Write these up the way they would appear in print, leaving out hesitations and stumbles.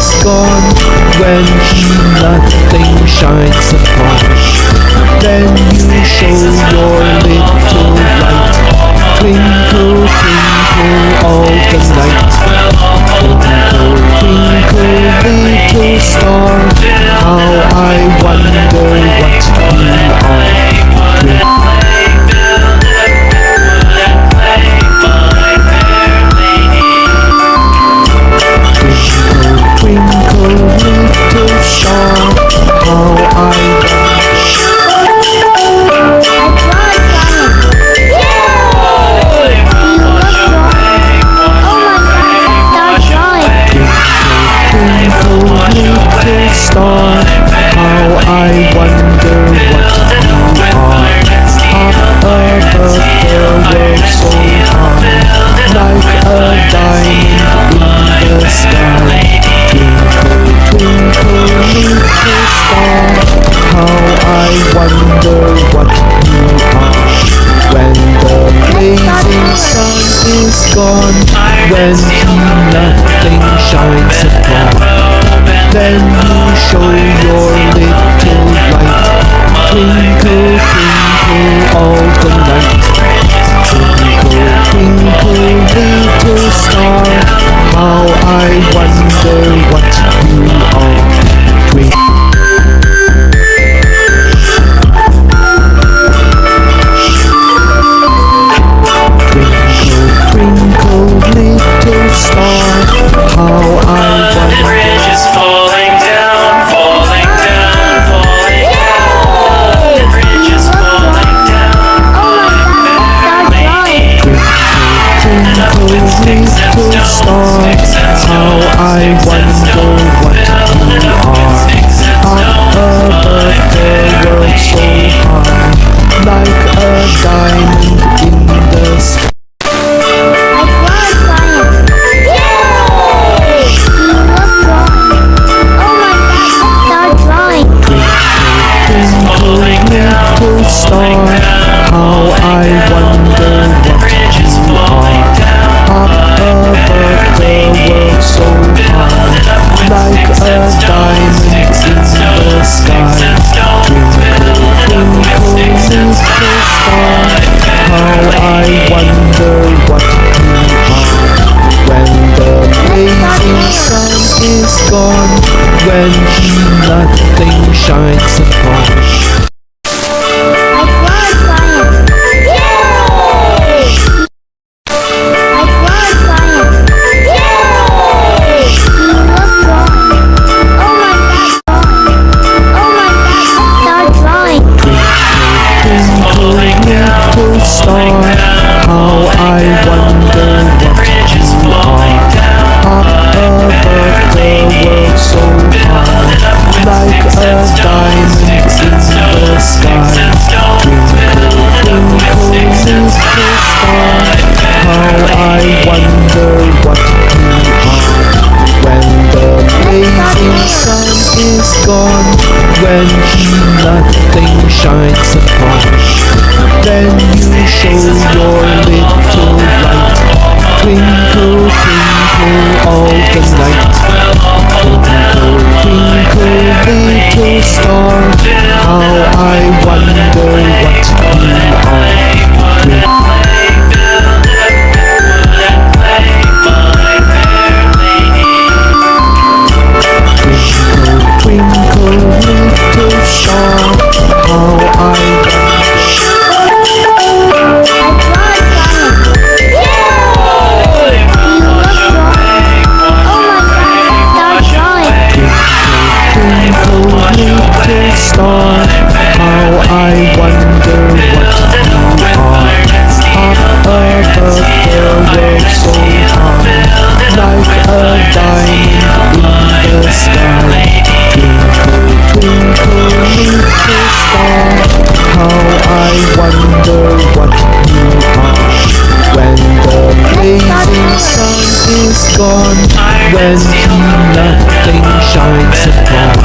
is gone, when nothing shines upon, then you show your little light. Twinkle, twinkle all the night. Twinkle, twinkle little star, how I wonder what you are. Twinkle, little star, how I star, how I wonder what you are. Up above the world so high, like a diamond in the sky. Twinkle, twinkle little star, how I wonder what you are. When the blazing sun is gone, when nothing shines upon, then you show your little light. Twinkle, twinkle all the night. Twinkle, twinkle little star, how I wonder what you are. Twinkle, twinkle little star, how I wonder. Little star, how I wonder what you are. Up above the world so high, like a diamond in the sky. Twinkle, little star, how I wonder what you are. Up above the world so high, like a diamond in the sky. Twinkle, twinkle little star, how I wonder what you are. When the blazing sun is gone, when nothing shines upon, little star, how I wonder what you are. Up above the world so high, like a diamond in the sky. Twinkle, twinkle little star, how I wonder what you are. When the blazing sun is gone, when nothing shines upon, then you show your little light. Twinkle, twinkle all the night. Twinkle, twinkle little star, how I wonder what you are. Twinkle, twinkle little star, how I little star, how I wonder what you are. Up above the world so high, like a diamond in the sky. Twinkle, twinkle little star, how I wonder what you are. When the blazing sun is gone, when nothing shines upon,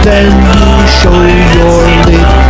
then you show your little